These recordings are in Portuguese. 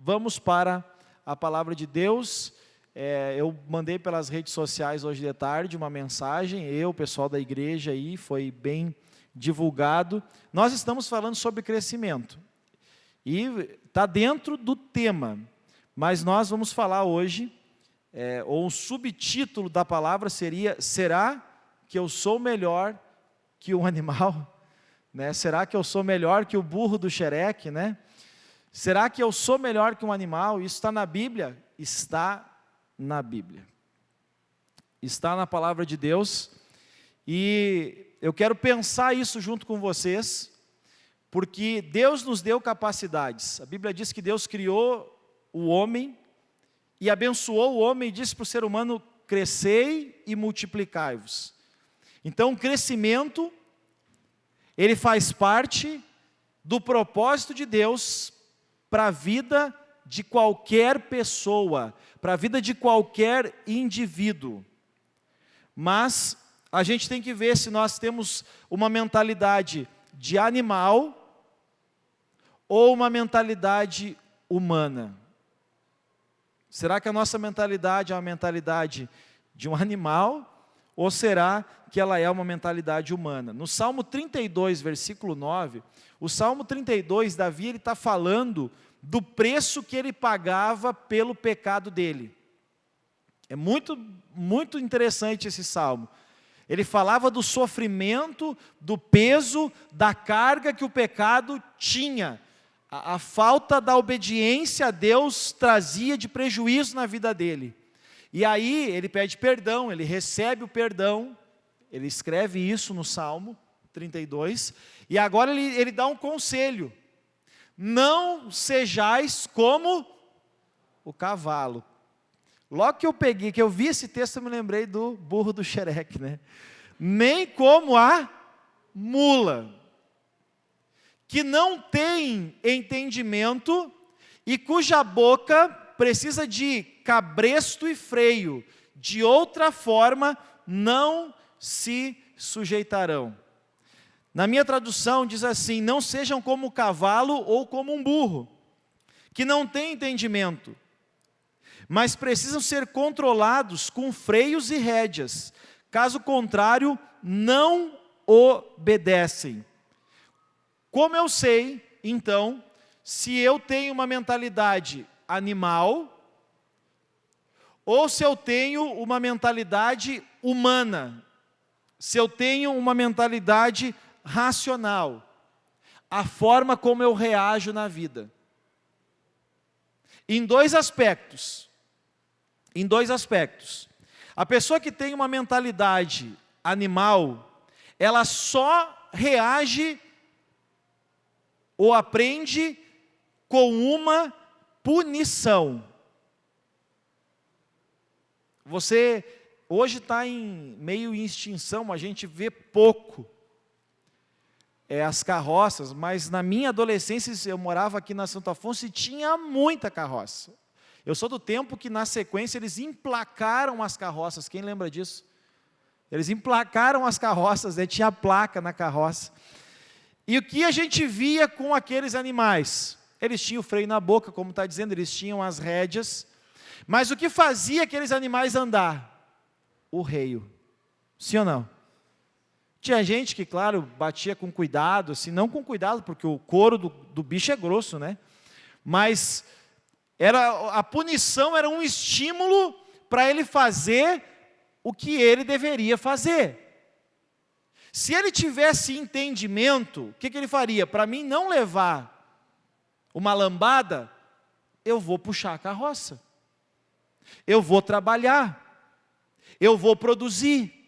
Vamos para a palavra de Deus. Eu mandei pelas redes sociais hoje de tarde uma mensagem, o pessoal da igreja aí, foi bem divulgado. Nós estamos falando sobre crescimento, e está dentro do tema, mas nós vamos falar hoje, ou o subtítulo da palavra seria: será que eu sou melhor que um animal? Né? Será que eu sou melhor que o burro do Shrek, né? Será que eu sou melhor que um animal? Isso está na Bíblia? Está na Bíblia. Está na palavra de Deus. E eu quero pensar isso junto com vocês, porque Deus nos deu capacidades. A Bíblia diz que Deus criou o homem e abençoou o homem e disse para o ser humano: crescei e multiplicai-vos. Então, o crescimento, ele faz parte do propósito de Deus para a vida de qualquer pessoa, para a vida de qualquer indivíduo. Mas a gente tem que ver se nós temos uma mentalidade de animal ou uma mentalidade humana. Será que a nossa mentalidade é uma mentalidade de um animal, ou será que ela é uma mentalidade humana? No Salmo 32, versículo 9, o Salmo 32, Davi está falando do preço que ele pagava pelo pecado dele. É muito interessante esse salmo. Ele falava do sofrimento, do peso, da carga que o pecado tinha. A falta da obediência a Deus trazia de prejuízo na vida dele. E aí ele pede perdão, ele recebe o perdão, ele escreve isso no Salmo 32, e agora ele dá um conselho: não sejais como o cavalo. Logo que eu vi esse texto, eu me lembrei do burro do Shrek, né? Nem como a mula, que não tem entendimento e cuja boca precisa de cabresto e freio, de outra forma não se sujeitarão. Na minha tradução diz assim: não sejam como o cavalo ou como um burro, que não tem entendimento, mas precisam ser controlados com freios e rédeas, caso contrário não obedecem. Como eu sei, então, se eu tenho uma mentalidade animal, ou se eu tenho uma mentalidade humana, se eu tenho uma mentalidade racional, a forma como eu reajo na vida. Em dois aspectos. A pessoa que tem uma mentalidade animal, ela só reage ou aprende com uma punição. Você hoje está meio em extinção, a gente vê pouco as carroças, mas na minha adolescência eu morava aqui na Santo Afonso e tinha muita carroça. Eu sou do tempo que na sequência eles emplacaram as carroças, quem lembra disso? Eles emplacaram as carroças, tinha placa na carroça. E o que a gente via com aqueles animais? Eles tinham o freio na boca, como está dizendo, eles tinham as rédeas, mas o que fazia aqueles animais andar? O reio, sim ou não? Tinha gente que, claro, batia com cuidado, assim, não com cuidado, porque o couro do bicho é grosso, né? Mas a punição era um estímulo para ele fazer o que ele deveria fazer. Se ele tivesse entendimento, o que ele faria? Para mim não levar uma lambada, eu vou puxar a carroça, eu vou trabalhar, eu vou produzir.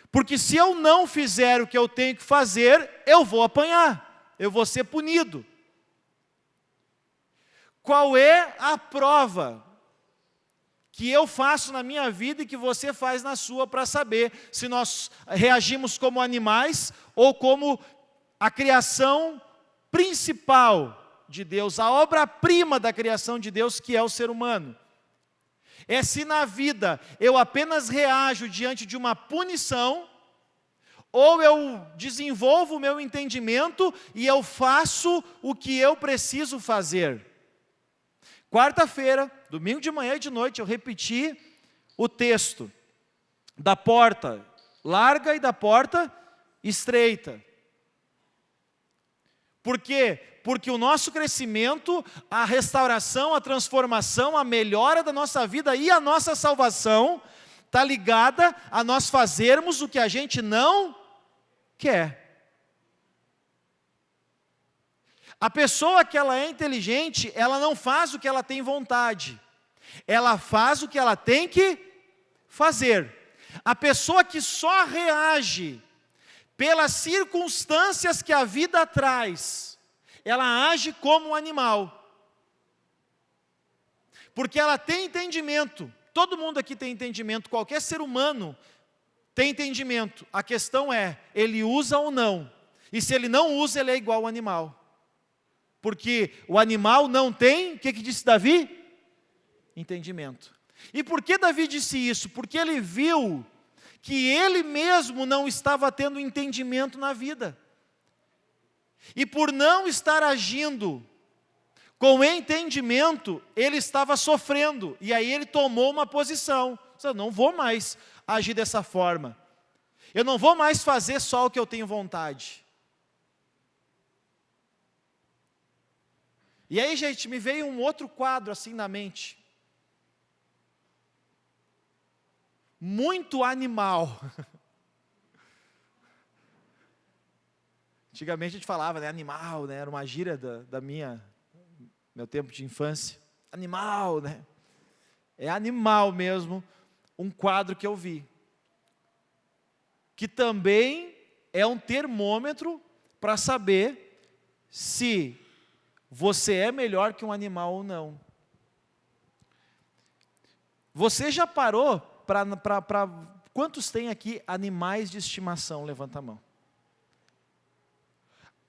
Porque se eu não fizer o que eu tenho que fazer, eu vou apanhar, eu vou ser punido. Qual é a prova que eu faço na minha vida e que você faz na sua para saber se nós reagimos como animais ou como a criação principal de Deus, a obra-prima da criação de Deus, que é o ser humano? É se na vida eu apenas reajo diante de uma punição, ou eu desenvolvo o meu entendimento e eu faço o que eu preciso fazer. Quarta-feira, domingo de manhã e de noite, eu repeti o texto da porta larga e da porta estreita. Por quê? Porque o nosso crescimento, a restauração, a transformação, a melhora da nossa vida e a nossa salvação está ligada a nós fazermos o que a gente não quer. A pessoa que ela é inteligente, ela não faz o que ela tem vontade. Ela faz o que ela tem que fazer. A pessoa que só reage pelas circunstâncias que a vida traz, ela age como um animal. Porque ela tem entendimento. Todo mundo aqui tem entendimento. Qualquer ser humano tem entendimento. A questão é, ele usa ou não. E se ele não usa, ele é igual ao animal. Porque o animal não tem, o que disse Davi? Entendimento. E por que Davi disse isso? Porque ele viu que ele mesmo não estava tendo entendimento na vida. E por não estar agindo com entendimento, ele estava sofrendo. E aí ele tomou uma posição. Eu não vou mais agir dessa forma. Eu não vou mais fazer só o que eu tenho vontade. E aí, gente, me veio um outro quadro assim na mente. Muito animal. Antigamente a gente falava, né, animal, né, era uma gíria meu tempo de infância. Animal, né? É animal mesmo, um quadro que eu vi. Que também é um termômetro para saber se você é melhor que um animal ou não. Você já parou para quantos tem aqui animais de estimação? Levanta a mão.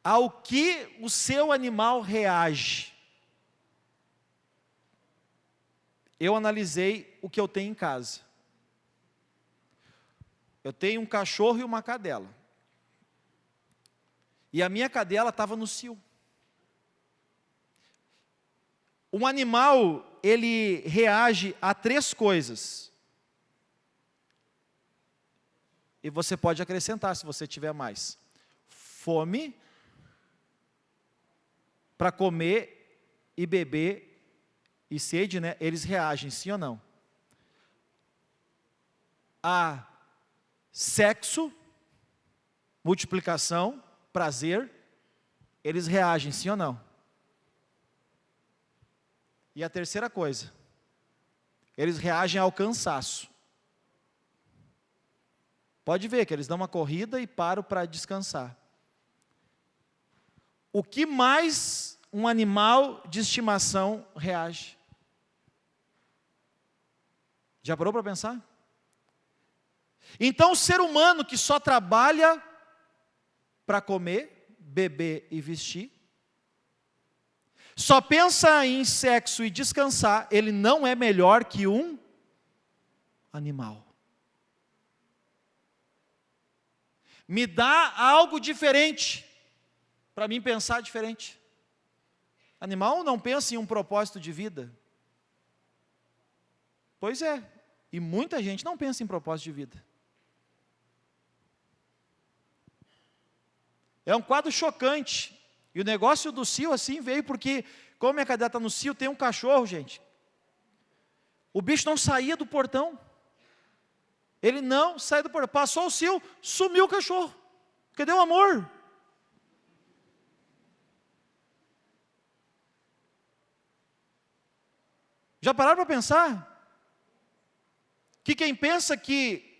Ao que o seu animal reage? Eu analisei o que eu tenho em casa. Eu tenho um cachorro e uma cadela. E a minha cadela estava no cio. Um animal, ele reage a 3 coisas. E você pode acrescentar, se você tiver mais. Fome, para comer e beber, e sede, né? Eles reagem, sim ou não? A sexo, multiplicação, prazer, eles reagem, sim ou não? E a terceira coisa, eles reagem ao cansaço. Pode ver que eles dão uma corrida e param para descansar. O que mais um animal de estimação reage? Já parou para pensar? Então o ser humano que só trabalha para comer, beber e vestir, só pensa em sexo e descansar, ele não é melhor que um animal. Me dá algo diferente, para mim pensar diferente. Animal não pensa em um propósito de vida. Pois é, e muita gente não pensa em propósito de vida. É um quadro chocante. E o negócio do cio assim veio porque, como a minha cadela está no cio, tem um cachorro, gente. O bicho não saía do portão. Ele não saía do portão. Passou o cio, sumiu o cachorro. Cadê o amor? Já pararam para pensar? Que quem pensa que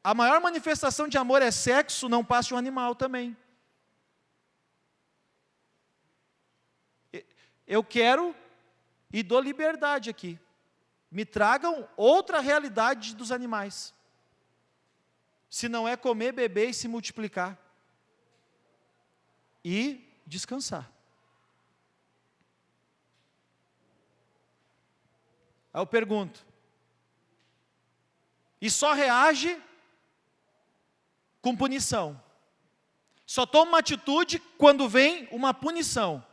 a maior manifestação de amor é sexo, não passa de um animal também. Eu quero e dou liberdade aqui. Me tragam outra realidade dos animais. Se não é comer, beber e se multiplicar. E descansar. Aí eu pergunto. E só reage com punição. Só toma uma atitude quando vem uma punição.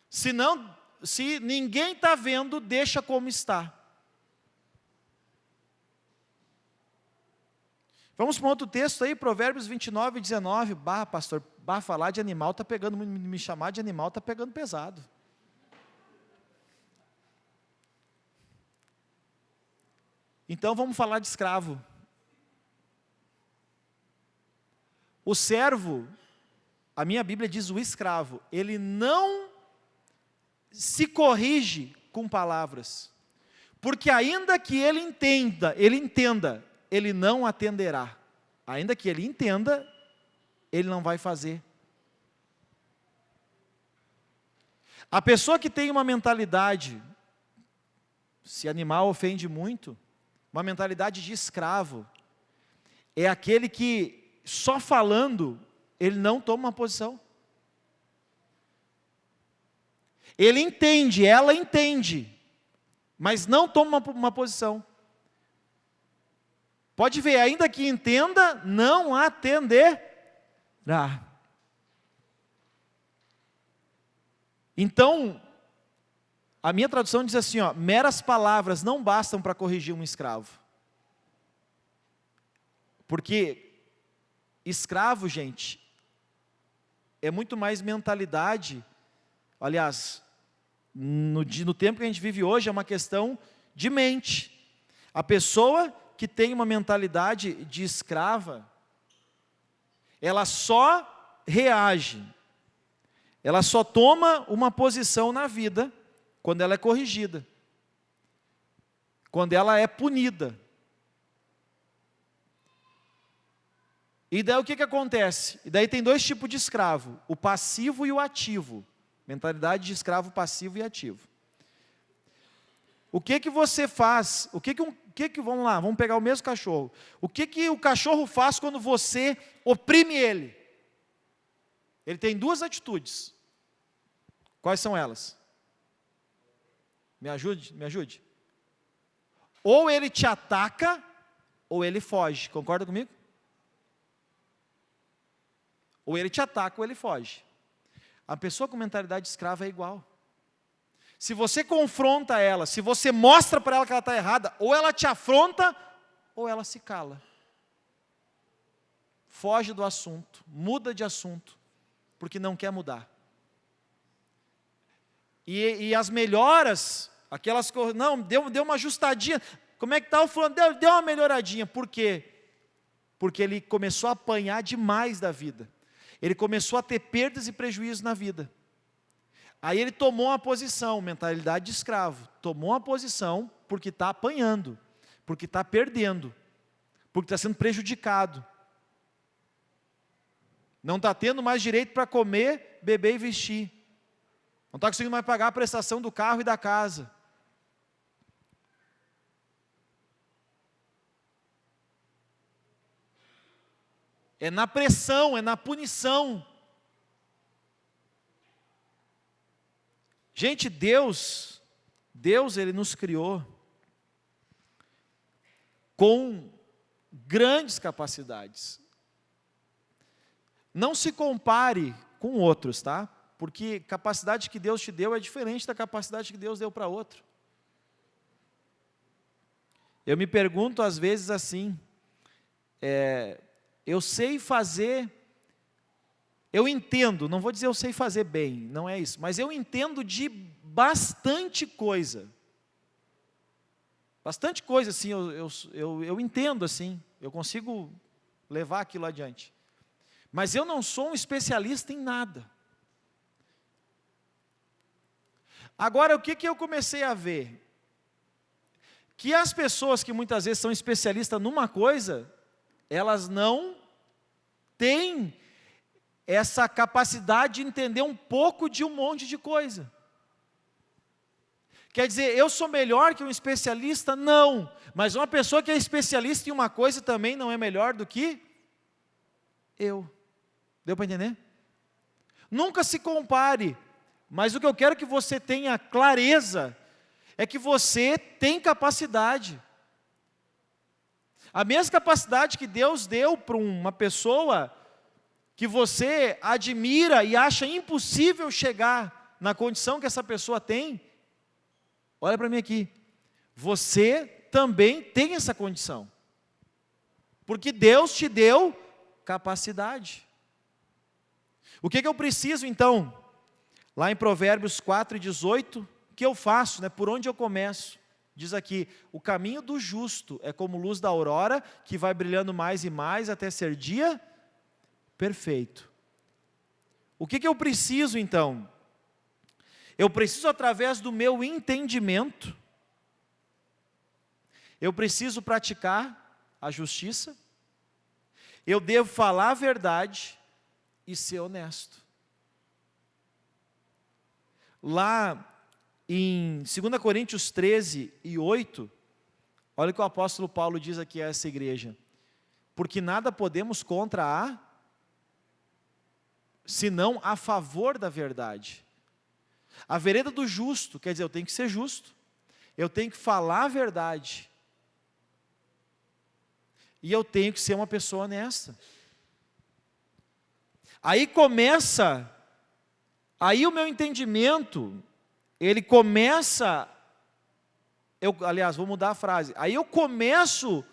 Se não se ninguém está vendo, deixa como está. Vamos para um outro texto aí, Provérbios 29, 19. Pastor, falar de animal está pegando, me chamar de animal está pegando pesado. Então vamos falar de escravo. O servo, a minha Bíblia diz o escravo, ele não se corrige com palavras, porque ainda que ele entenda, ele não atenderá. Ainda que ele entenda, ele não vai fazer. A pessoa que tem uma mentalidade, se animal ofende muito, uma mentalidade de escravo, é aquele que só falando, ele não toma uma posição. Ele entende, ela entende, mas não toma uma posição. Pode ver, ainda que entenda, não atenderá. Então, a minha tradução diz assim, meras palavras não bastam para corrigir um escravo. Porque escravo, gente, é muito mais mentalidade. Aliás, no tempo que a gente vive hoje, é uma questão de mente. A pessoa que tem uma mentalidade de escrava, ela só reage, ela só toma uma posição na vida quando ela é corrigida, quando ela é punida. E daí o que acontece? E daí tem dois tipos de escravo, o passivo e o ativo. Mentalidade de escravo passivo e ativo. O que você faz? Vamos lá, vamos pegar o mesmo cachorro. O que o cachorro faz quando você oprime ele? Ele tem duas atitudes. Quais são elas? Me ajude. Ou ele te ataca, ou ele foge. Concorda comigo? Ou ele te ataca ou ele foge. A pessoa com mentalidade escrava é igual. Se você confronta ela, se você mostra para ela que ela está errada, ou ela te afronta, ou ela se cala. Foge do assunto, muda de assunto, porque não quer mudar. E as melhoras, aquelas coisas, não, deu uma ajustadinha, como é que está o fulano? Deu uma melhoradinha, por quê? Porque ele começou a apanhar demais da vida. Ele começou a ter perdas e prejuízos na vida. Aí ele tomou uma posição, mentalidade de escravo. Tomou uma posição porque está apanhando, porque está perdendo, porque está sendo prejudicado. Não está tendo mais direito para comer, beber e vestir. Não está conseguindo mais pagar a prestação do carro e da casa. É na pressão, é na punição. Gente, Deus, Ele nos criou com grandes capacidades. Não se compare com outros, tá? Porque capacidade que Deus te deu é diferente da capacidade que Deus deu para outro. Eu me pergunto às vezes assim, eu sei fazer, eu entendo, não vou dizer eu sei fazer bem, não é isso, mas eu entendo de bastante coisa. Bastante coisa, assim, eu entendo, assim, eu consigo levar aquilo adiante. Mas eu não sou um especialista em nada. Agora, o que eu comecei a ver? Que as pessoas que muitas vezes são especialistas numa coisa, elas não têm essa capacidade de entender um pouco de um monte de coisa. Quer dizer, eu sou melhor que um especialista? Não. Mas uma pessoa que é especialista em uma coisa também não é melhor do que eu. Deu para entender? Nunca se compare. Mas o que eu quero que você tenha clareza é que você tem capacidade. A mesma capacidade que Deus deu para uma pessoa que você admira e acha impossível chegar na condição que essa pessoa tem, olha para mim aqui, você também tem essa condição. Porque Deus te deu capacidade. O que eu preciso então? Lá em Provérbios 4:18, o que eu faço, né? Por onde eu começo? Diz aqui, o caminho do justo é como luz da aurora, que vai brilhando mais e mais até ser dia perfeito. O que eu preciso então? Eu preciso, através do meu entendimento, eu preciso praticar a justiça, eu devo falar a verdade e ser honesto. Lá em 2 Coríntios 13:8, olha o que o apóstolo Paulo diz aqui a essa igreja. Porque nada podemos contra senão a favor da verdade. A vereda do justo, quer dizer, eu tenho que ser justo, eu tenho que falar a verdade, e eu tenho que ser uma pessoa honesta. Aí o meu entendimento, ele começa, aliás, vou mudar a frase, aí eu começo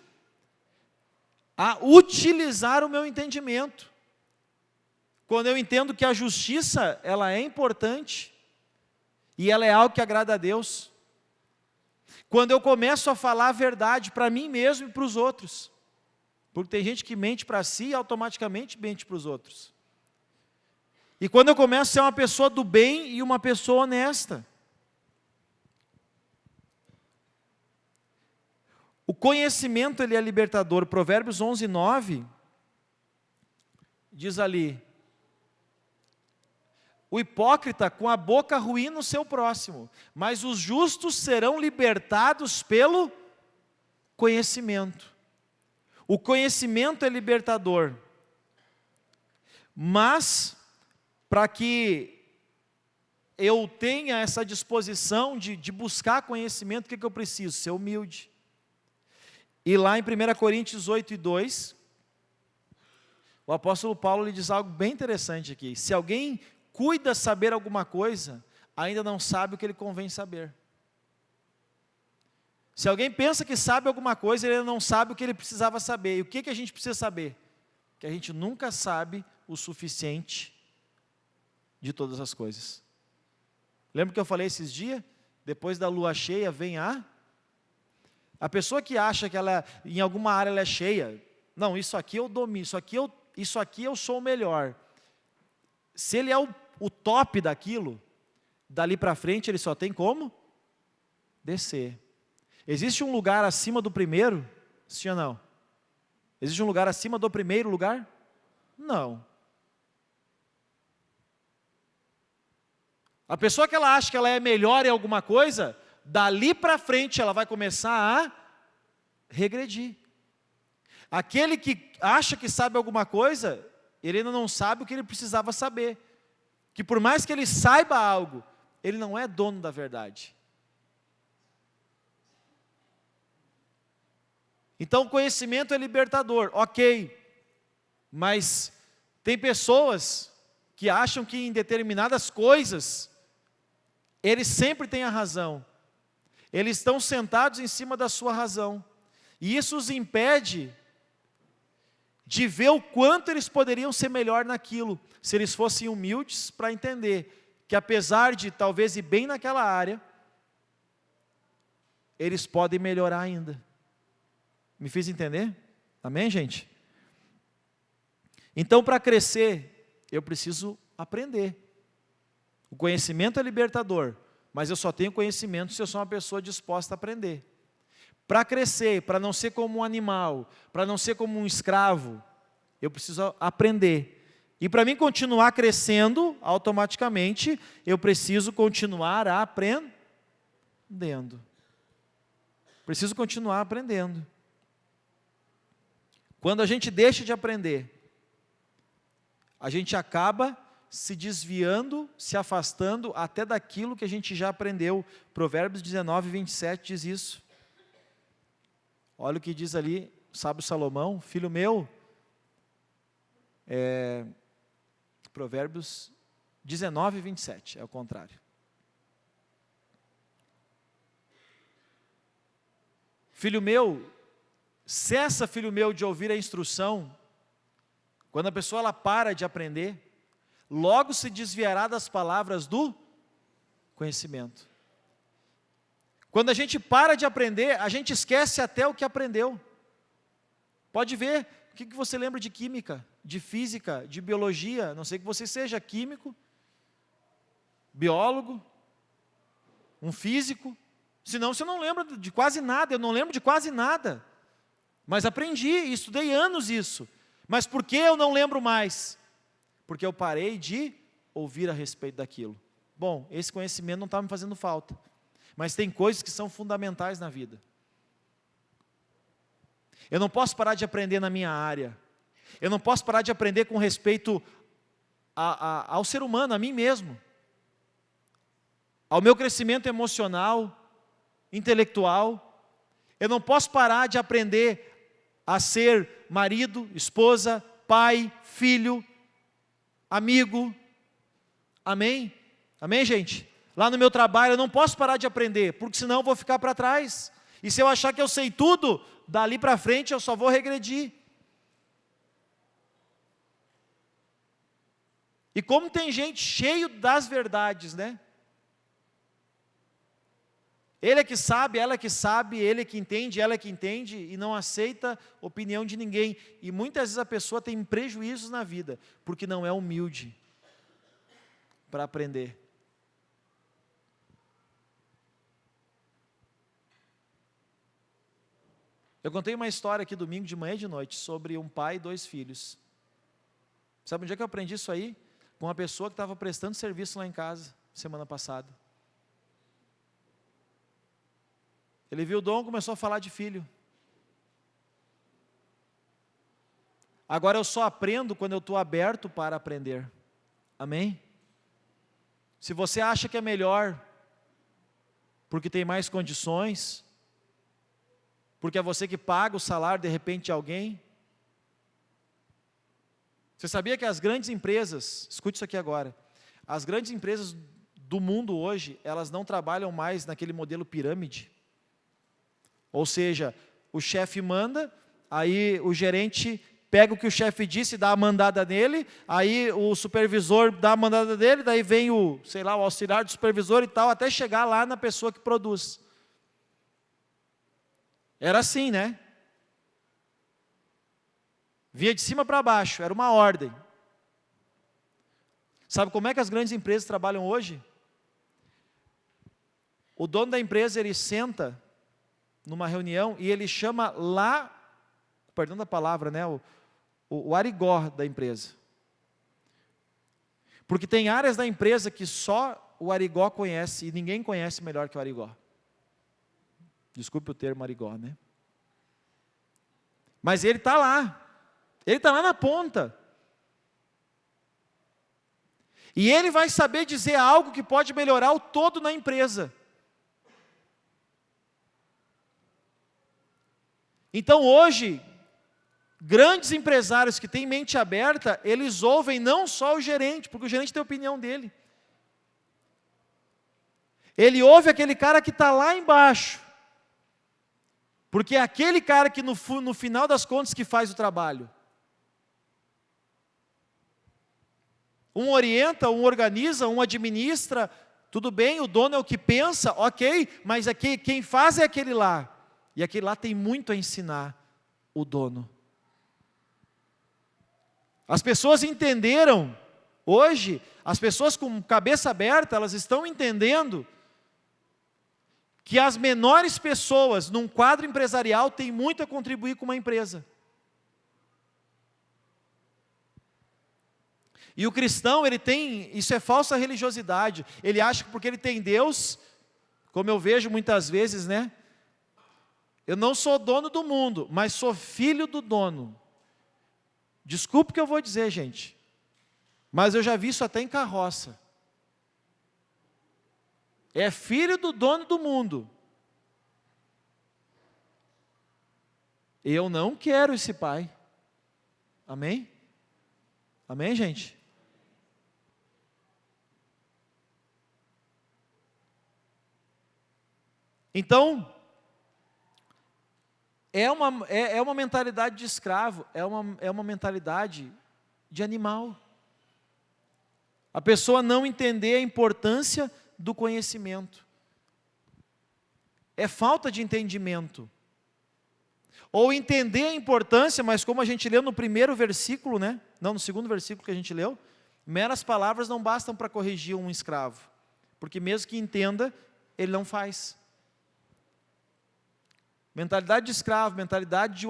a utilizar o meu entendimento, quando eu entendo que a justiça, ela é importante, e ela é algo que agrada a Deus, quando eu começo a falar a verdade para mim mesmo e para os outros, porque tem gente que mente para si e automaticamente mente para os outros. E quando eu começo a ser uma pessoa do bem e uma pessoa honesta. O conhecimento, ele é libertador. Provérbios 11:9 diz ali, o hipócrita com a boca arruína o seu próximo, mas os justos serão libertados pelo conhecimento. O conhecimento é libertador, mas para que eu tenha essa disposição de buscar conhecimento, o que eu preciso? Ser humilde. E lá em 1 Coríntios 8:2, o apóstolo Paulo lhe diz algo bem interessante aqui. Se alguém cuida saber alguma coisa, ainda não sabe o que ele convém saber. Se alguém pensa que sabe alguma coisa, ele não sabe o que ele precisava saber. E o que a gente precisa saber? Que a gente nunca sabe o suficiente de todas as coisas. Lembra que eu falei esses dias? Depois da lua cheia vem a pessoa que acha que ela, em alguma área ela é cheia. Não, isso aqui eu domino, isso aqui eu sou o melhor. Se ele é o top daquilo, dali para frente ele só tem como descer. Existe um lugar acima do primeiro? Sim ou não? Existe um lugar acima do primeiro lugar? Não. A pessoa que ela acha que ela é melhor em alguma coisa, dali para frente ela vai começar a regredir. Aquele que acha que sabe alguma coisa, ele ainda não sabe o que ele precisava saber. Que por mais que ele saiba algo, ele não é dono da verdade. Então o conhecimento é libertador, ok. Mas tem pessoas que acham que em determinadas coisas, eles sempre têm a razão. Eles estão sentados em cima da sua razão. E isso os impede de ver o quanto eles poderiam ser melhor naquilo, se eles fossem humildes para entender que apesar de talvez ir bem naquela área, eles podem melhorar ainda. Me fiz entender? Amém, gente? Então, para crescer, eu preciso aprender. O conhecimento é libertador, mas eu só tenho conhecimento se eu sou uma pessoa disposta a aprender. Para crescer, para não ser como um animal, para não ser como um escravo, eu preciso aprender. E para mim continuar crescendo, automaticamente, eu preciso continuar aprendendo. Preciso continuar aprendendo. Quando a gente deixa de aprender, a gente acaba se desviando, se afastando até daquilo que a gente já aprendeu. Provérbios 19:27 diz isso. Olha o que diz ali, sábio Salomão, filho meu, Provérbios 19 e 27, é o contrário. Filho meu, cessa, filho meu, de ouvir a instrução. Quando a pessoa ela para de aprender, logo se desviará das palavras do conhecimento. Quando a gente para de aprender, a gente esquece até o que aprendeu. Pode ver, o que você lembra de química, de física, de biologia, a não sei que você seja químico, biólogo, um físico, senão você não lembra de quase nada. Eu não lembro de quase nada, mas aprendi, estudei anos isso. Mas por que eu não lembro mais? Porque eu parei de ouvir a respeito daquilo. Bom, esse conhecimento não está me fazendo falta, mas tem coisas que são fundamentais na vida. Eu não posso parar de aprender na minha área, eu não posso parar de aprender com respeito ao ser humano, a mim mesmo, ao meu crescimento emocional, intelectual. Eu não posso parar de aprender a ser marido, esposa, pai, filho, amigo. Amém? Amém, gente? Lá no meu trabalho eu não posso parar de aprender, porque senão eu vou ficar para trás. E se eu achar que eu sei tudo, dali para frente eu só vou regredir. E como tem gente cheio das verdades, né? Ele é que sabe, ela é que sabe, ele é que entende, ela é que entende, e não aceita opinião de ninguém. E muitas vezes a pessoa tem prejuízos na vida, porque não é humilde para aprender. Eu contei uma história aqui domingo de manhã e de noite, sobre um pai e 2 filhos. Sabe onde é que eu aprendi isso aí? Com uma pessoa que estava prestando serviço lá em casa, semana passada. Ele viu o dom e começou a falar de filho. Agora eu só aprendo quando eu estou aberto para aprender. Amém? Se você acha que é melhor, porque tem mais condições, porque é você que paga o salário de repente de alguém. Você sabia que as grandes empresas, escute isso aqui agora, as grandes empresas do mundo hoje, elas não trabalham mais naquele modelo pirâmide. Ou seja, o chefe manda, aí o gerente pega o que o chefe disse e dá a mandada nele, aí o supervisor dá a mandada dele, daí vem o, sei lá, o auxiliar do supervisor e tal, até chegar lá na pessoa que produz. Era assim, né? Vinha de cima para baixo, era uma ordem. Sabe como é que as grandes empresas trabalham hoje? O dono da empresa, ele senta numa reunião e ele chama lá, perdão da palavra, né, o arigó da empresa. Porque tem áreas da empresa que só o arigó conhece e ninguém conhece melhor que o arigó. Desculpe o termo arigó, né? Mas ele está lá na ponta. E ele vai saber dizer algo que pode melhorar o todo na empresa. Então hoje, grandes empresários que têm mente aberta, eles ouvem não só o gerente, porque o gerente tem a opinião dele. Ele ouve aquele cara que está lá embaixo, porque é aquele cara que no final das contas que faz o trabalho. Um orienta, um organiza, um administra, tudo bem, o dono é o que pensa, ok, mas aqui, quem faz é aquele lá. E aquele lá tem muito a ensinar o dono. As pessoas entenderam, hoje, as pessoas com cabeça aberta, elas estão entendendo que as menores pessoas num quadro empresarial têm muito a contribuir com uma empresa. E o cristão, ele tem, isso é falsa religiosidade, ele acha que porque ele tem Deus, como eu vejo muitas vezes, né? Eu não sou dono do mundo, mas sou filho do dono. Desculpe o que eu vou dizer, gente, mas eu já vi isso até em carroça. É filho do dono do mundo. Eu não quero esse pai. Amém? Amém, gente? Então, é uma mentalidade de escravo, é uma mentalidade de animal. A pessoa não entender a importância do conhecimento. É falta de entendimento. Ou entender a importância, mas como a gente leu no primeiro versículo, né? Não, no segundo versículo que a gente leu, meras palavras não bastam para corrigir um escravo, porque mesmo que entenda, ele não faz. Mentalidade de escravo, mentalidade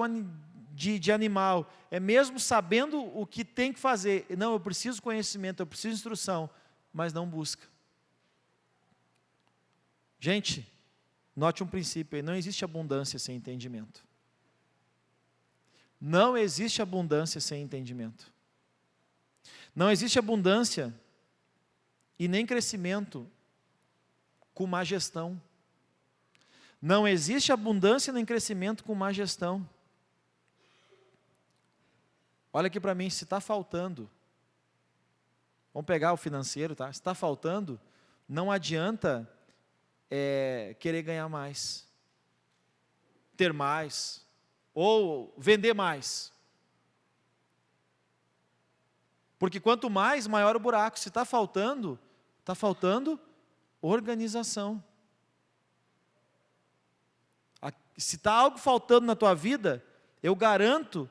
de animal, é mesmo sabendo o que tem que fazer. Não, eu preciso conhecimento, eu preciso instrução, mas não busca. Gente, note um princípio aí, não existe abundância sem entendimento. Não existe abundância sem entendimento. Não existe abundância e nem crescimento com má gestão. Não existe abundância nem crescimento com má gestão. Olha aqui para mim, se está faltando, vamos pegar o financeiro, tá? Se está faltando, não adianta querer ganhar mais, ter mais, ou vender mais. Porque quanto mais, maior o buraco. Se está faltando organização. Se está algo faltando na tua vida, eu garanto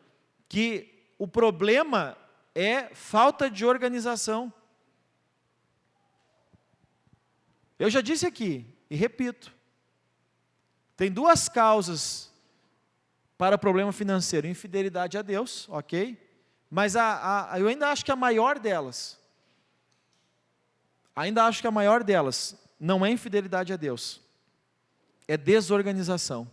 que o problema é falta de organização. Eu já disse aqui, e repito, tem duas causas para o problema financeiro: infidelidade a Deus, ok? Mas eu ainda acho que a maior delas, não é infidelidade a Deus, é desorganização.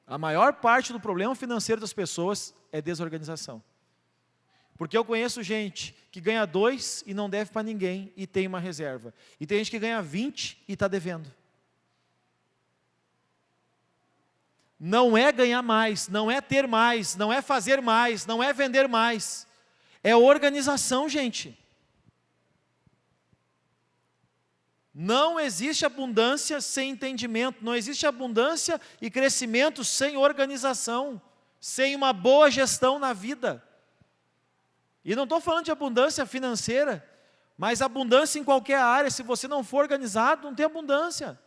A maior parte do problema financeiro das pessoas é desorganização. Porque eu conheço gente que ganha 2 e não deve para ninguém e tem uma reserva. E tem gente que ganha 20 e está devendo. Não é ganhar mais, não é ter mais, não é fazer mais, não é vender mais. É organização, gente. Não existe abundância sem entendimento, não existe abundância e crescimento sem organização, sem uma boa gestão na vida. E não estou falando de abundância financeira, mas abundância em qualquer área. Se você não for organizado, não tem abundância,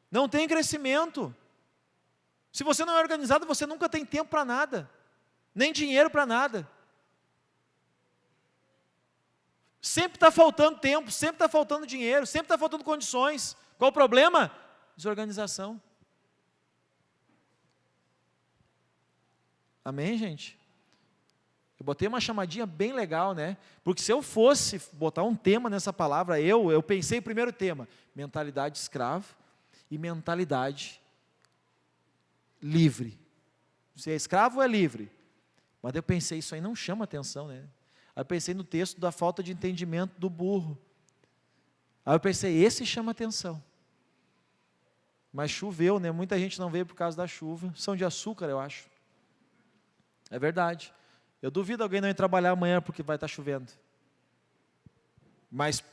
não tem crescimento. Se você não é organizado, você nunca tem tempo para nada, nem dinheiro para nada. Sempre está faltando tempo, sempre está faltando dinheiro, sempre está faltando condições. Qual o problema? Desorganização. Amém, gente? Eu botei uma chamadinha bem legal, né? Porque se eu fosse botar um tema nessa palavra, eu pensei primeiro tema, mentalidade escravo e mentalidade livre. Se é escravo, é livre. Mas eu pensei, isso aí não chama atenção, né? Aí eu pensei no texto da falta de entendimento do burro. Aí eu pensei, esse chama atenção. Mas choveu, né? Muita gente não veio por causa da chuva. São de açúcar, eu acho. É verdade. Eu duvido alguém não ir trabalhar amanhã porque vai estar chovendo. Mas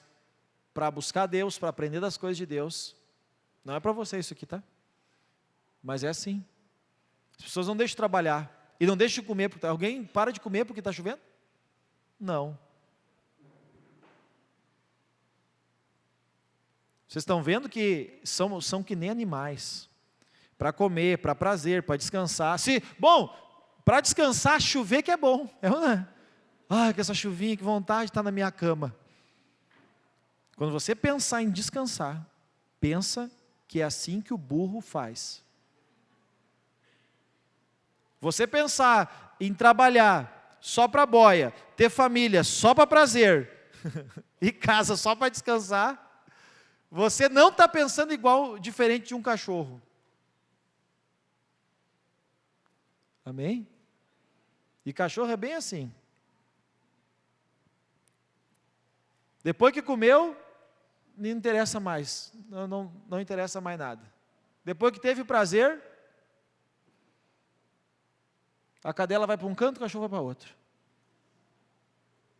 para buscar Deus, para aprender das coisas de Deus, não é para você isso aqui, tá? Mas é assim. As pessoas não deixam de trabalhar e não deixam de comer. Alguém para de comer porque está chovendo? Não. Vocês estão vendo que são que nem animais. Para comer, para prazer, para descansar. Bom, para descansar, chover que é bom. Ai, que essa chuvinha, que vontade de estar na minha cama. Quando você pensar em descansar, pensa que é assim que o burro faz. Você pensar em trabalhar só para boia, ter família só para prazer e casa só para descansar, você não está pensando diferente de um cachorro. Amém? E cachorro é bem assim. Depois que comeu, não interessa mais, não interessa mais nada. Depois que teve prazer, a cadela vai para um canto, o cachorro vai para outro.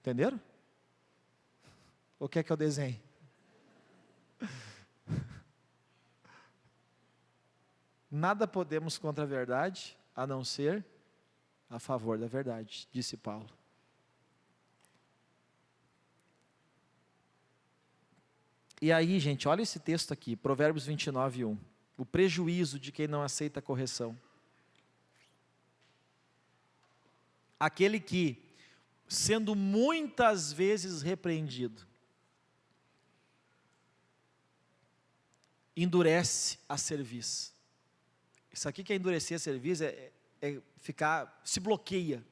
Entenderam? Ou quer que eu desenhe? nada podemos contra a verdade, a não ser a favor da verdade, disse Paulo. E aí, gente, olha esse texto aqui, Provérbios 29:1. O prejuízo de quem não aceita a correção. Aquele que, sendo muitas vezes repreendido, endurece a cerviz. Isso aqui que é endurecer a cerviz é ficar, se bloqueia.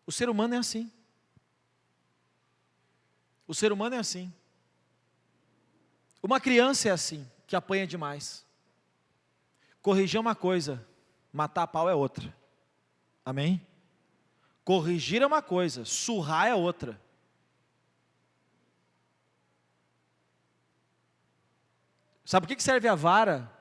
O ser humano é assim. O ser humano é assim. Uma criança é assim, que apanha demais. Corrigir é uma coisa, matar a pau é outra. Amém? Corrigir é uma coisa, surrar é outra. Sabe por que serve a vara?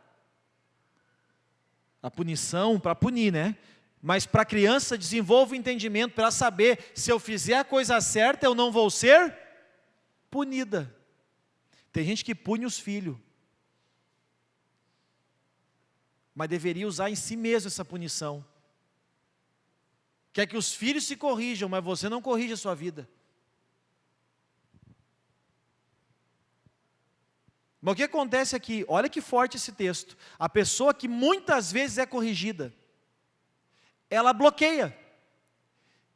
A punição, para punir, né? Mas para a criança desenvolve o entendimento, para ela saber, se eu fizer a coisa certa, eu não vou ser punida. Tem gente que pune os filhos, mas deveria usar em si mesmo essa punição. Quer que os filhos se corrijam, mas você não corrige a sua vida. Mas o que acontece aqui? Olha que forte esse texto. A pessoa que muitas vezes é corrigida, ela bloqueia.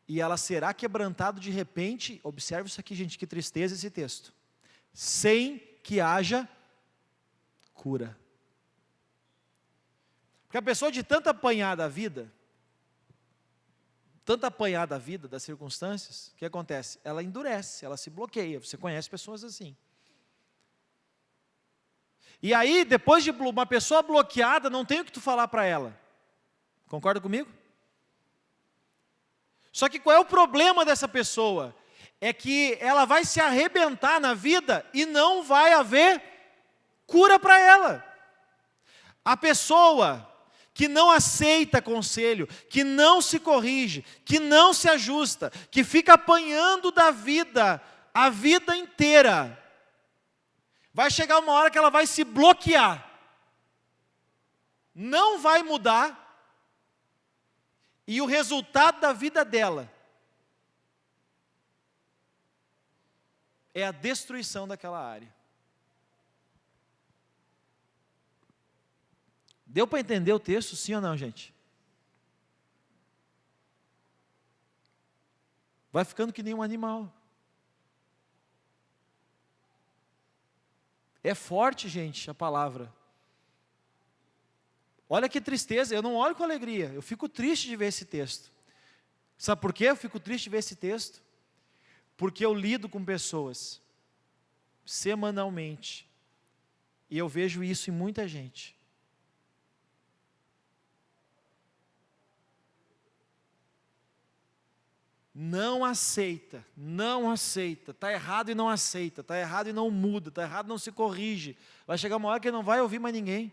E ela será quebrantada de repente. Observe isso aqui, gente, que tristeza esse texto. Sem que haja cura. Porque a pessoa de tanto apanhar da vida, das circunstâncias, o que acontece? Ela endurece, ela se bloqueia. Você conhece pessoas assim. E aí, depois de uma pessoa bloqueada, não tem o que tu falar para ela. Concorda comigo? Só que qual é o problema dessa pessoa? É que ela vai se arrebentar na vida e não vai haver cura para ela. A pessoa que não aceita conselho, que não se corrige, que não se ajusta, que fica apanhando da vida a vida inteira, vai chegar uma hora que ela vai se bloquear, não vai mudar, e o resultado da vida dela é a destruição daquela área. Deu para entender o texto, sim ou não, gente? Vai ficando que nem um animal. É forte, gente, a palavra. Olha que tristeza, eu não olho com alegria, eu fico triste de ver esse texto. Sabe por quê eu fico triste de ver esse texto? Porque eu lido com pessoas semanalmente, e eu vejo isso em muita gente. Não aceita, está errado e não aceita, está errado e não muda, está errado e não se corrige. Vai chegar uma hora que não vai ouvir mais ninguém.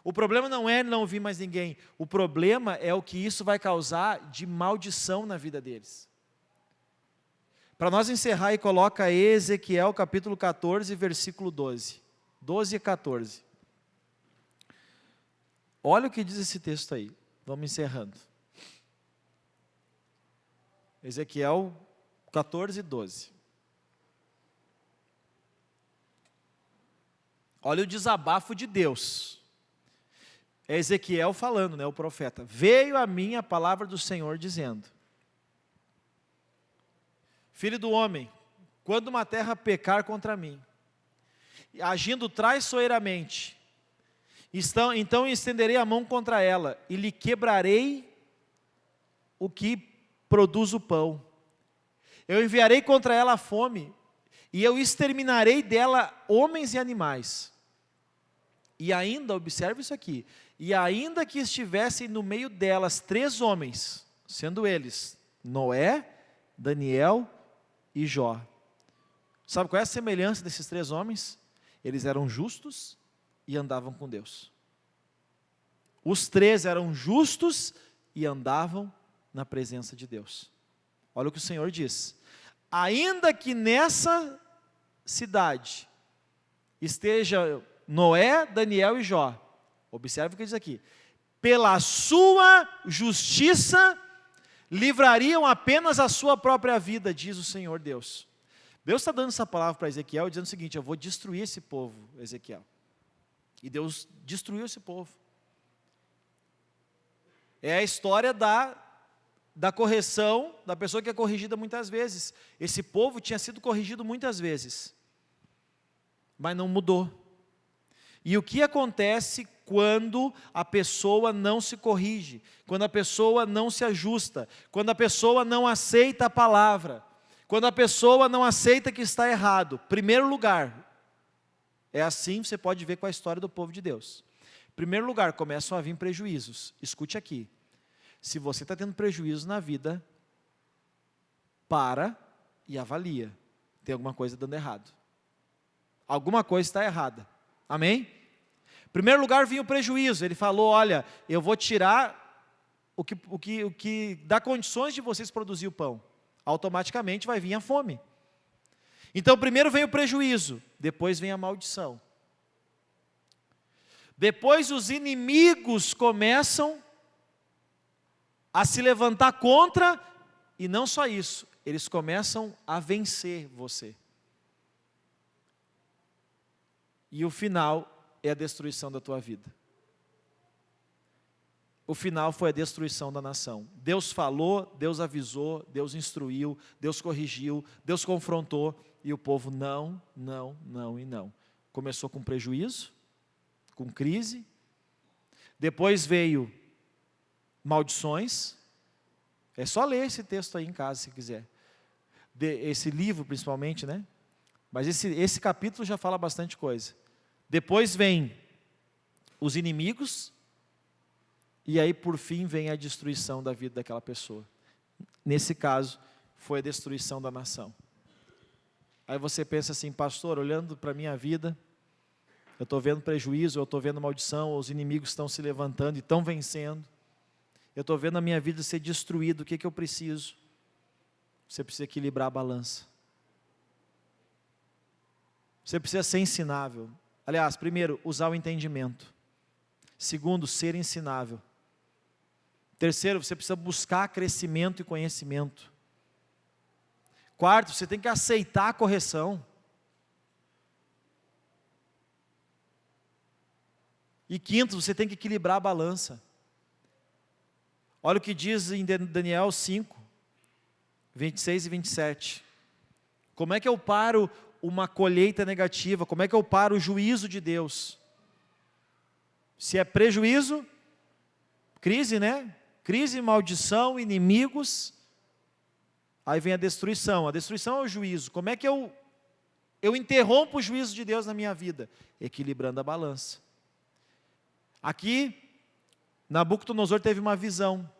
O problema não é não ouvir mais ninguém, o problema é o que isso vai causar de maldição na vida deles. Para nós encerrar, e coloca Ezequiel capítulo 14, versículo 12. 12 e 14. Olha o que diz esse texto aí, vamos encerrando. Ezequiel 14, 12. Olha o desabafo de Deus. É Ezequiel falando, né, o profeta. Veio a mim a palavra do Senhor dizendo: Filho do homem, quando uma terra pecar contra mim, agindo traiçoeiramente, então estenderei a mão contra ela e lhe quebrarei o que produz o pão. Eu enviarei contra ela a fome, e eu exterminarei dela homens e animais. E ainda, observe isso aqui, e ainda que estivessem no meio delas 3 homens, sendo eles Noé, Daniel e Jó. Sabe qual é a semelhança desses 3 homens? Eles eram justos e andavam com Deus. Os 3 eram justos e andavam na presença de Deus. Olha o que o Senhor diz: ainda que nessa cidade esteja Noé, Daniel e Jó. Observe o que diz aqui. Pela sua justiça livrariam apenas a sua própria vida, diz o Senhor Deus. Deus está dando essa palavra para Ezequiel, dizendo o seguinte: eu vou destruir esse povo, Ezequiel. E Deus destruiu esse povo. É a história da correção, da pessoa que é corrigida muitas vezes. Esse povo tinha sido corrigido muitas vezes, mas não mudou. E o que acontece quando a pessoa não se corrige, quando a pessoa não se ajusta, quando a pessoa não aceita a palavra, quando a pessoa não aceita que está errado? Primeiro lugar, é assim, você pode ver com a história do povo de Deus. Em primeiro lugar, começam a vir prejuízos. Escute aqui. Se você está tendo prejuízo na vida, para e avalia. Tem alguma coisa dando errado. Alguma coisa está errada. Amém? Em primeiro lugar, vinha o prejuízo. Ele falou: olha, eu vou tirar o que dá condições de vocês produzir o pão. Automaticamente vai vir a fome. Então, primeiro vem o prejuízo, depois vem a maldição. Depois os inimigos começam a se levantar contra, e não só isso, eles começam a vencer você. E o final é a destruição da tua vida. O final foi a destruição da nação. Deus falou, Deus avisou, Deus instruiu, Deus corrigiu, Deus confrontou, e o povo não, não, não e não. Começou com prejuízo, com crise, depois veio maldições. É só ler esse texto aí em casa, se quiser. Esse livro, principalmente, né? Mas esse capítulo já fala bastante coisa. Depois vem os inimigos, e aí, por fim, vem a destruição da vida daquela pessoa. Nesse caso, foi a destruição da nação. Aí você pensa assim: pastor, olhando para a minha vida, eu estou vendo prejuízo, eu estou vendo maldição, os inimigos estão se levantando e estão vencendo. Eu estou vendo a minha vida ser destruída, o que eu preciso? Você precisa equilibrar a balança. Você precisa ser ensinável. Aliás, primeiro, usar o entendimento. Segundo, ser ensinável. Terceiro, você precisa buscar crescimento e conhecimento. Quarto, você tem que aceitar a correção. E quinto, você tem que equilibrar a balança. Olha o que diz em Daniel 5, 26 e 27. Como é que eu paro uma colheita negativa? Como é que eu paro o juízo de Deus? Se é prejuízo, crise, né? Crise, maldição, inimigos. Aí vem a destruição. A destruição é o juízo. Como é que eu interrompo o juízo de Deus na minha vida? Equilibrando a balança. Aqui, Nabucodonosor teve uma visão.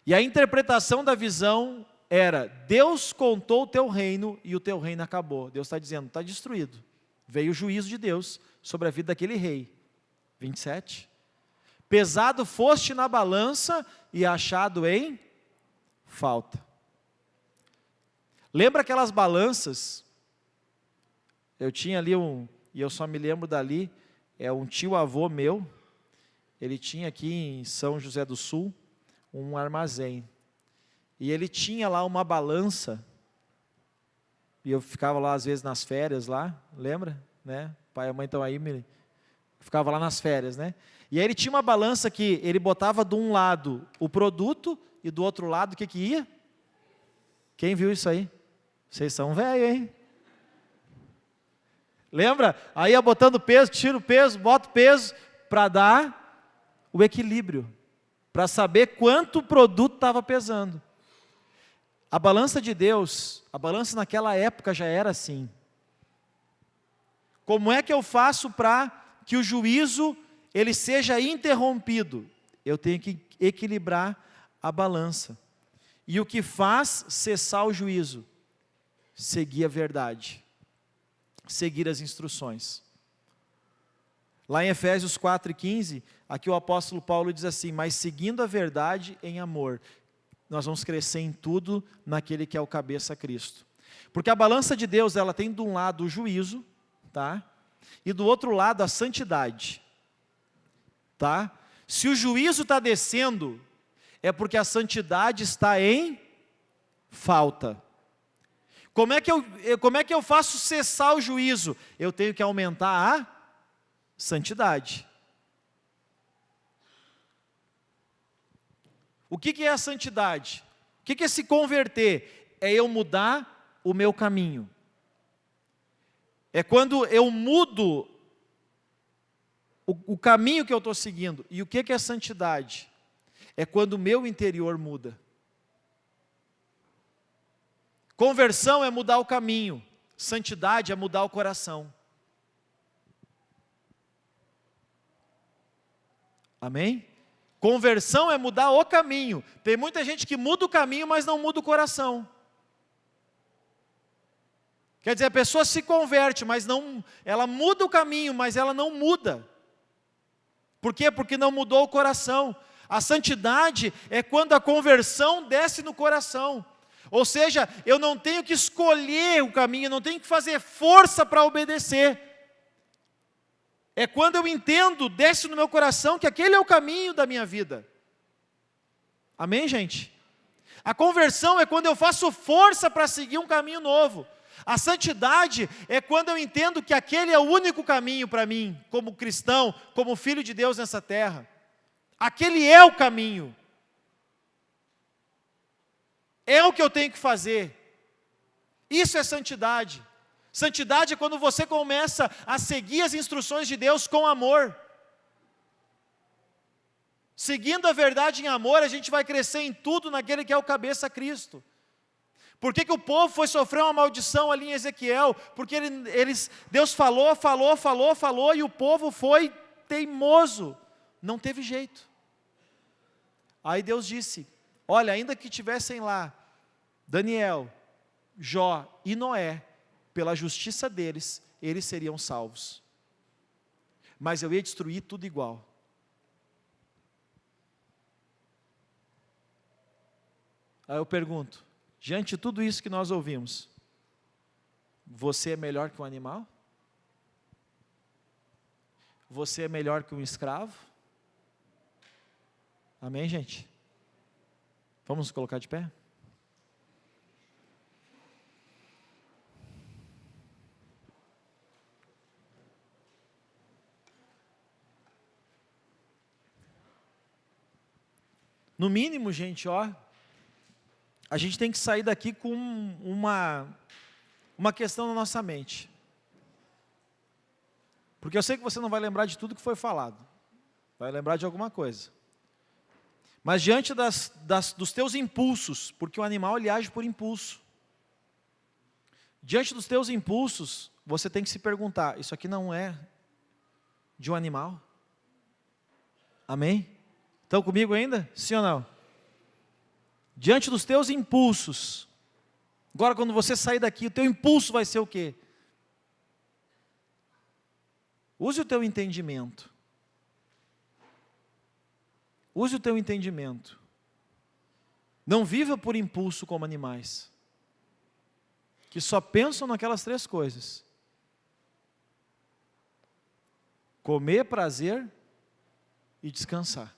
E a interpretação da visão era: Deus contou o teu reino e o teu reino acabou. Deus está dizendo: está destruído. Veio o juízo de Deus sobre a vida daquele rei. 27. Pesado foste na balança e achado em falta. Lembra aquelas balanças? Eu tinha ali e eu só me lembro dali, é um tio-avô meu, ele tinha aqui em São José do Sul um armazém. E ele tinha lá uma balança, e eu ficava lá às vezes nas férias lá, lembra? Né? O pai e a mãe estão aí, ficava lá nas férias, né? E aí ele tinha uma balança que ele botava de um lado o produto, e do outro lado o que ia? Quem viu isso aí? Vocês são velhos, hein? Lembra? Aí ia botando peso, tira o peso, bota o peso, para dar o equilíbrio, para saber quanto o produto estava pesando. A balança de Deus, a balança naquela época já era assim. Como é que eu faço para que o juízo ele seja interrompido? Eu tenho que equilibrar a balança. E o que faz cessar o juízo? Seguir a verdade. Seguir as instruções. Lá em Efésios 4:15, aqui o apóstolo Paulo diz assim: mas seguindo a verdade em amor, nós vamos crescer em tudo naquele que é o cabeça, Cristo. Porque a balança de Deus, ela tem de um lado o juízo, tá? e do outro lado a santidade. Tá? Se o juízo está descendo, é porque a santidade está em falta. Como é que eu faço cessar o juízo? Eu tenho que aumentar a santidade. O que é a santidade? O que é se converter? É eu mudar o meu caminho. É quando eu mudo o caminho que eu estou seguindo. E o que é santidade? É quando o meu interior muda. Conversão é mudar o caminho. Santidade é mudar o coração. Amém? Conversão é mudar o caminho. Tem muita gente que muda o caminho, mas não muda o coração. Quer dizer, a pessoa se converte, mas não, ela muda o caminho, mas ela não muda. Por quê? Porque não mudou o coração. A santidade é quando a conversão desce no coração. Ou seja, eu não tenho que escolher o caminho, eu não tenho que fazer força para obedecer. É quando eu entendo, desce no meu coração, que aquele é o caminho da minha vida. Amém, gente? A conversão é quando eu faço força para seguir um caminho novo. A santidade é quando eu entendo que aquele é o único caminho para mim, como cristão, como filho de Deus nessa terra. Aquele é o caminho. É o que eu tenho que fazer. Isso é santidade. Santidade é quando você começa a seguir as instruções de Deus com amor. Seguindo a verdade em amor, a gente vai crescer em tudo naquele que é o cabeça Cristo. Por que o povo foi sofrer uma maldição ali em Ezequiel? Porque Deus falou, e o povo foi teimoso. Não teve jeito. Aí Deus disse, olha, ainda que tivessem lá Daniel, Jó e Noé, pela justiça deles, eles seriam salvos. Mas eu ia destruir tudo igual. Aí eu pergunto, diante de tudo isso que nós ouvimos, você é melhor que um animal? Você é melhor que um escravo? Amém, gente? Vamos nos colocar de pé? No mínimo, gente, a gente tem que sair daqui com uma questão na nossa mente. Porque eu sei que você não vai lembrar de tudo que foi falado. Vai lembrar de alguma coisa. Mas diante dos teus impulsos, porque o animal ele age por impulso. Diante dos teus impulsos, você tem que se perguntar, isso aqui não é de um animal? Amém? Estão comigo ainda? Sim ou não? Diante dos teus impulsos, agora quando você sair daqui, o teu impulso vai ser o quê? Use o teu entendimento. Use o teu entendimento. Não viva por impulso como animais, que só pensam naquelas três coisas: comer, prazer e descansar.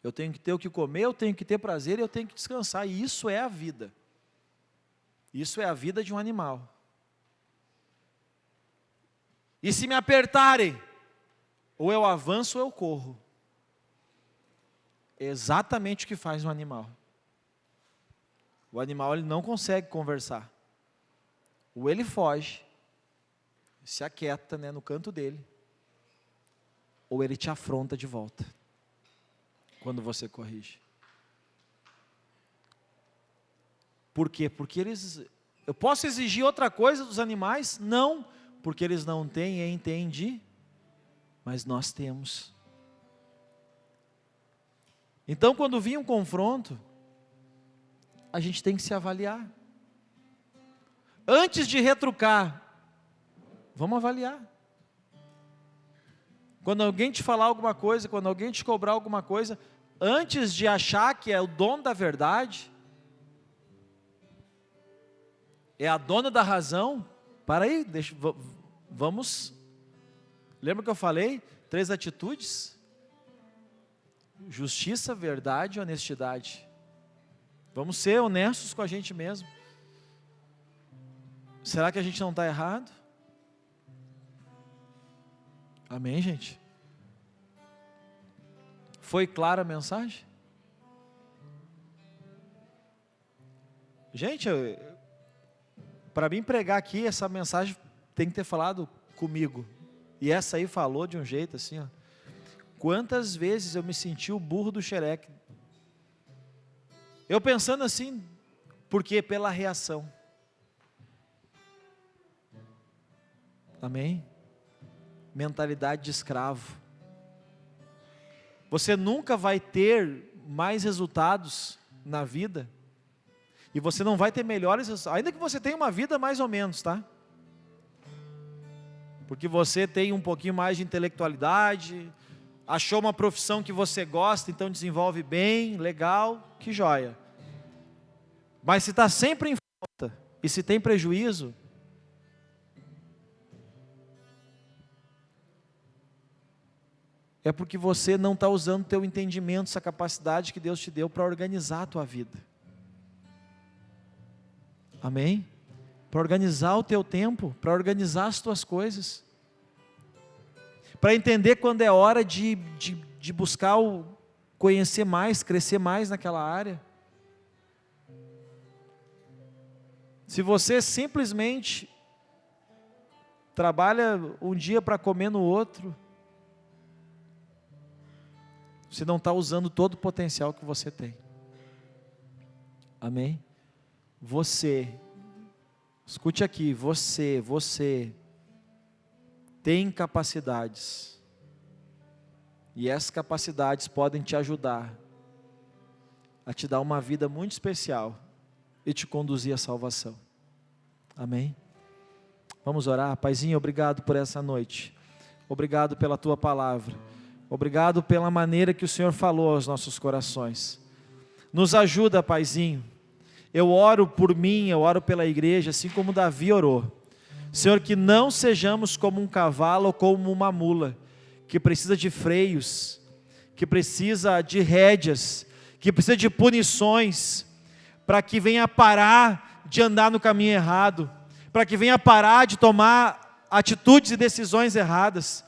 Eu tenho que ter o que comer, eu tenho que ter prazer e eu tenho que descansar. E isso é a vida. Isso é a vida de um animal. E se me apertarem, ou eu avanço ou eu corro. É exatamente o que faz um animal. O animal ele não consegue conversar. Ou ele foge, se aquieta, no canto dele, ou ele te afronta de volta. Quando você corrige. Por quê? Porque eu posso exigir outra coisa dos animais? Não, porque eles não têm entendimento, mas nós temos. Então, quando vir um confronto, a gente tem que se avaliar. Antes de retrucar, vamos avaliar. Quando alguém te falar alguma coisa, quando alguém te cobrar alguma coisa, antes de achar que é o dono da verdade, é a dona da razão, para aí, lembra que eu falei? 3 atitudes? Justiça, verdade e honestidade. Vamos ser honestos com a gente mesmo. Será que a gente não está errado? Amém, gente? Foi clara a mensagem? Gente, para mim pregar aqui, essa mensagem tem que ter falado comigo. E essa aí falou de um jeito assim, ó. Quantas vezes eu me senti o burro do xereque. Eu pensando assim, por quê? Pela reação. Amém? Mentalidade de escravo. Você nunca vai ter mais resultados na vida, e você não vai ter melhores resultados, ainda que você tenha uma vida mais ou menos, tá? Porque você tem um pouquinho mais de intelectualidade, achou uma profissão que você gosta, então desenvolve bem, legal, que joia. Mas se está sempre em falta, e se tem prejuízo, é porque você não está usando o teu entendimento, essa capacidade que Deus te deu para organizar a tua vida. Amém? Para organizar o teu tempo, para organizar as tuas coisas. Para entender quando é hora de buscar conhecer mais, crescer mais naquela área. Se você simplesmente trabalha um dia para comer no outro, você não está usando todo o potencial que você tem. Amém? Você, escute aqui, você tem capacidades. E essas capacidades podem te ajudar a te dar uma vida muito especial e te conduzir à salvação. Amém? Vamos orar. Paizinho, obrigado por essa noite. Obrigado pela tua palavra. Obrigado pela maneira que o Senhor falou aos nossos corações. Nos ajuda, Paizinho. Eu oro por mim, eu oro pela igreja, assim como Davi orou. Senhor, que não sejamos como um cavalo ou como uma mula, que precisa de freios, que precisa de rédeas, que precisa de punições, para que venha parar de andar no caminho errado, para que venha parar de tomar atitudes e decisões erradas.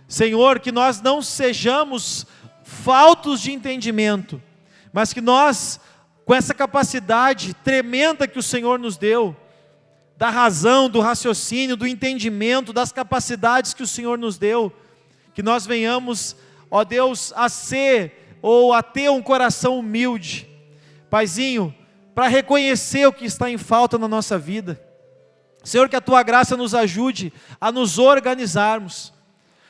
Senhor, que nós não sejamos faltos de entendimento, mas que nós, com essa capacidade tremenda que o Senhor nos deu, da razão, do raciocínio, do entendimento, das capacidades que o Senhor nos deu, que nós venhamos, ó Deus, a ser ou a ter um coração humilde, Paizinho, para reconhecer o que está em falta na nossa vida. Senhor, que a Tua graça nos ajude a nos organizarmos.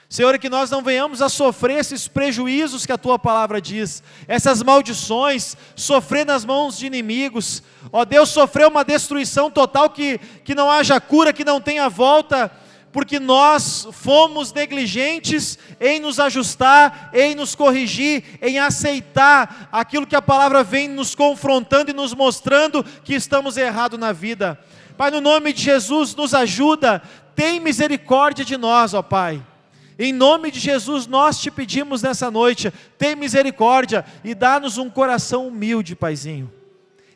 Senhor, que nós não venhamos a sofrer esses prejuízos que a Tua palavra diz, essas maldições, sofrer nas mãos de inimigos, ó Deus, sofrer uma destruição total, que não haja cura, que não tenha volta, porque nós fomos negligentes em nos ajustar, em nos corrigir, em aceitar aquilo que a palavra vem nos confrontando e nos mostrando que estamos errados na vida. Pai, no nome de Jesus, nos ajuda, tem misericórdia de nós, ó Pai. Em nome de Jesus, nós te pedimos nessa noite, tem misericórdia e dá-nos um coração humilde, Paizinho.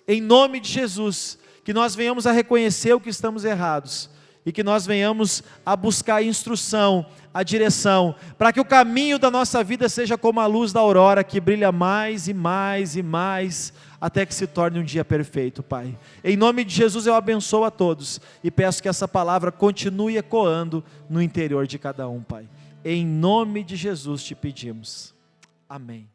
Em nome de Jesus, que nós venhamos a reconhecer o que estamos errados e que nós venhamos a buscar a instrução, a direção, para que o caminho da nossa vida seja como a luz da aurora, que brilha mais e mais e mais, até que se torne um dia perfeito, Pai. Em nome de Jesus eu abençoo a todos e peço que essa palavra continue ecoando no interior de cada um, Pai. Em nome de Jesus te pedimos. Amém.